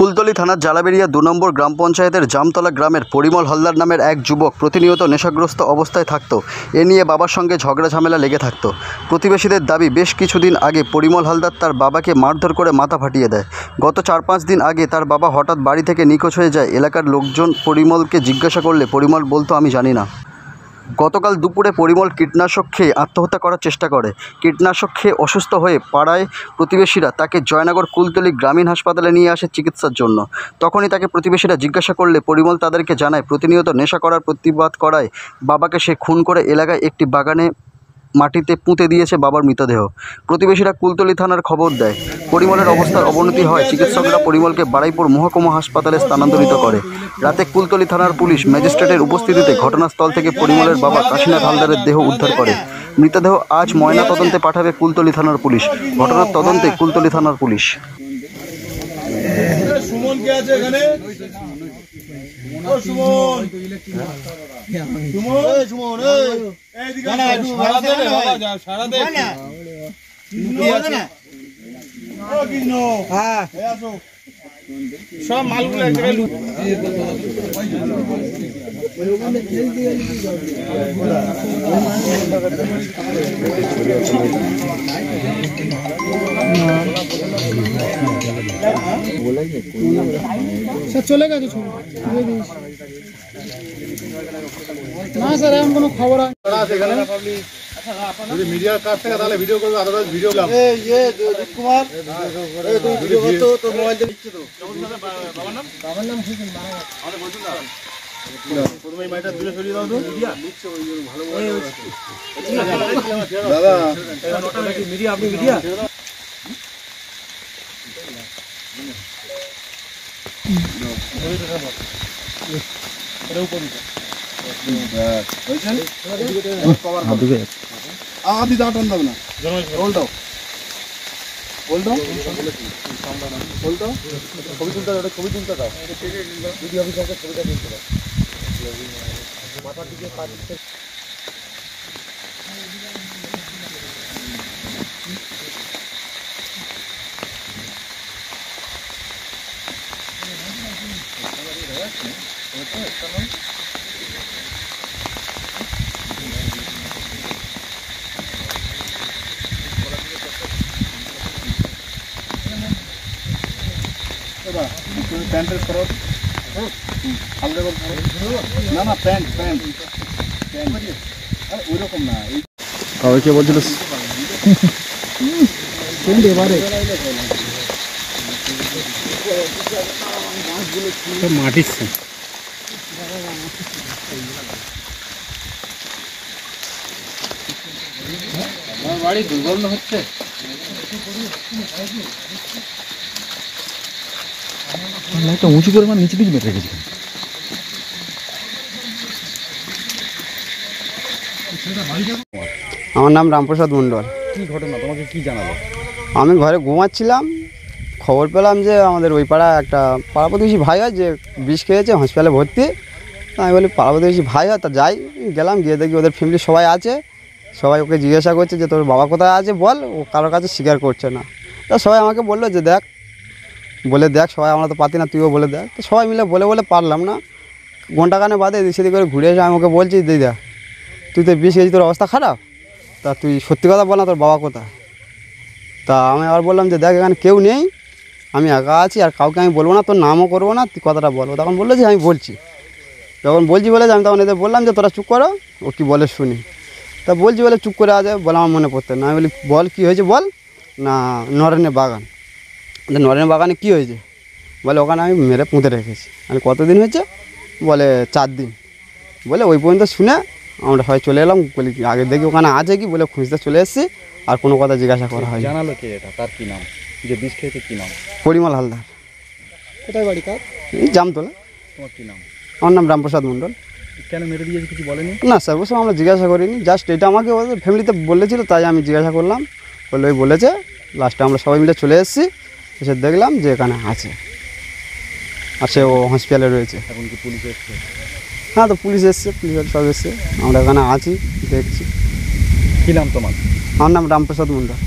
কুলতলি থানার জালাবেরিয়া ২ নম্বর গ্রাম পঞ্চায়েতের জামতলা গ্রামের পরিমল হালদার নামের এক যুবক প্রতিনিয়ত নেশাগ্রস্ত অবস্থায় থাকত। এ নিয়ে বাবার সঙ্গে ঝগড়া ঝামেলা লেগে থাকত। প্রতিবেশীদের দাবি, বেশ কিছুদিন আগে পরিমল হালদার তার বাবাকে মারধর করে মাথা ফাটিয়ে দেয়। গত ৪-৫ দিন আগে তার বাবা হঠাৎ বাড়ি থেকে নিখোঁজ হয়ে যায়। এলাকার লোকজন পরিমলকে জিজ্ঞাসা করলে পরিমল বলতো, আমি জানি না। গতকাল দুপুরে পরিমল কীটনাশক খেয়ে আত্মহত্যা করার চেষ্টা করে। কীটনাশক খেয়ে অসুস্থ হয়ে পাড়ায় প্রতিবেশীরা তাকে জয়নগর কুলতলি গ্রামীণ হাসপাতালে নিয়ে আসে চিকিৎসার জন্য। তখনই তাকে প্রতিবেশীরা জিজ্ঞাসা করলে পরিমল তাদেরকে জানায়, প্রতিনিয়ত নেশা করার প্রতিবাদ করায় বাবাকে সে খুন করে এলাকায় একটি বাগানে মাটিতে পুঁতে দিয়েছে বাবার মৃতদেহ। প্রতিবেশীরা কুলতলি থানার খবর দেয়। পরিমলের অবস্থার অবনতি হয়। চিকিৎসকরা পরিমলকে বারুইপুর মহকুমা হাসপাতালে স্থানান্তরিত করে। রাতে কুলতলি থানার পুলিশ ম্যাজিস্ট্রেটের উপস্থিতিতে ঘটনাস্থল থেকে পরিমলের বাবা কাশীনাথ হালদারের দেহ উদ্ধার করে। মৃতদেহ আজ ময়না তদন্তে পাঠাবে কুলতলি থানার পুলিশ। ঘটনার তদন্তে কুলতলি থানার পুলিশ। সব মালগুলো এক জায়গায় চলে গেছে না স্যার, এখন কোনো খবর যদি মিডিয়ার কাছ থেকে তাহলে ভিডিও করবে, আদারওয়াইজ ভিডিও কুমার তোর মোবাইল দিয়ে দিচ্ছি তো। বাবার নাম প্রথমে মাইটা দূরে সরিয়ে দাও তো দাদা। মিডিয়া, আপনি মিডিয়া আদি দাঁটান দেবে না, বলটাও বলটাও বলটাও ছবি তুলতে দাও, ছবি তুলতে দাও, ভিডিও অফিসারকে ছবিটা তুলতে দাও। মাথার দিকে কাজ প্যান্টের খরচ না না প্যান্ট প্যান্ট ওই রকম না। কে বলছিল এবারে মাটিছে আমার বাড়ি দুর্গন্ধ হচ্ছে। লাইটটা উঁচু করে নিচে দিকে বেঁধে রেখেছি। আমার নাম রামপ্রসাদ মণ্ডল। কি ঘটনা, তোমাকে কি জানালো? আমি ঘরে ঘুমাচ্ছিলাম, খবর পেলাম যে আমাদের ওই পাড়া একটা পাড়া প্রতিবেশী ভাই হয় যে বিষ খেয়েছে, হসপিটালে ভর্তি। আমি বলি পাড়া প্রতিবেশী ভাই হয়, তা যাই। গেলাম, গিয়ে দেখি ওদের ফ্যামিলি সবাই আছে। সবাই ওকে জিজ্ঞাসা করছে যে তোর বাবা কোথায় আছে বল। ও কারোর কাছে স্বীকার করছে না। তা সবাই আমাকে বললো যে দেখ, বলে দেখ, সবাই আমরা তো পাতি না, তুইও বলে দেখ। তো সবাই মিলে বলে পারলাম না। ঘন্টাখানে বাদে এদিক সেদিক করে ঘুরে এসে আমি ওকে বলছি, দিদা তুই তো বিষ খেয়েছিস, তোর অবস্থা খারাপ, তা তুই সত্যি কথা বল না, তোর বাবা কোথায়। তা আমি আবার বললাম যে দেখ, এখানে কেউ নেই, আমি একা আছি, আর কাউকে আমি বলবো না, তোর নামও করবো না, তুই কথাটা বলবো। তখন বললো যে আমি বলছি। যখন বলছি বলে আমি তখন এদের বললাম যে তোরা চুপ করো, ও কী বলে শুনি। তা বলছি বলে চুপ করে আছে, বলে আমার মনে পড়তে না। আমি বলি বল কী হয়েছে বল। না নরেনের বাগান। নরেনের বাগানে কী হয়েছে বলে, ওখানে আমি মেরে পুঁতে রেখেছি। আমি কতদিন হয়েছে বলে 4 দিন। বলে ওই পর্যন্ত শুনে আমরা সবাই চলে এলাম। বলি আগে দেখি ওখানে আছে কি, বলে খুঁজতে চলে এসেছি। আর কোনো কথা জিজ্ঞাসা করা হয়। জানালো কে এটা, তার কি নাম, যে বিষ খেয়েছে কি নাম? পরিমল হালদার। কোথায় বাড়ি কার? এই জামতলা। তোমার কি নাম? আমার নাম রামপ্রসাদ মণ্ডল। কেন মেরে দিয়েছে কিছু বলেনি? না স্যার, ওসব আমরা জিজ্ঞাসা করিনি। জাস্ট এটা আমাকে ওদের ফ্যামিলিতে বলেছিল, তাই আমি জিজ্ঞাসা করলাম। বলে ওই বলেছে। লাস্টে আমরা সবাই মিলে চলে এসেছি, এসে দেখলাম যে এখানে আছে, আর সে ও হসপিটালে রয়েছে। এখন কি পুলিশ এসছে? হ্যাঁ, তো পুলিশ এসছে, পুলিশের সব এসছে, আমরা এখানে আছি, দেখছি। কী নাম তোমার? আমার নাম রামপ্রসাদ মণ্ডল।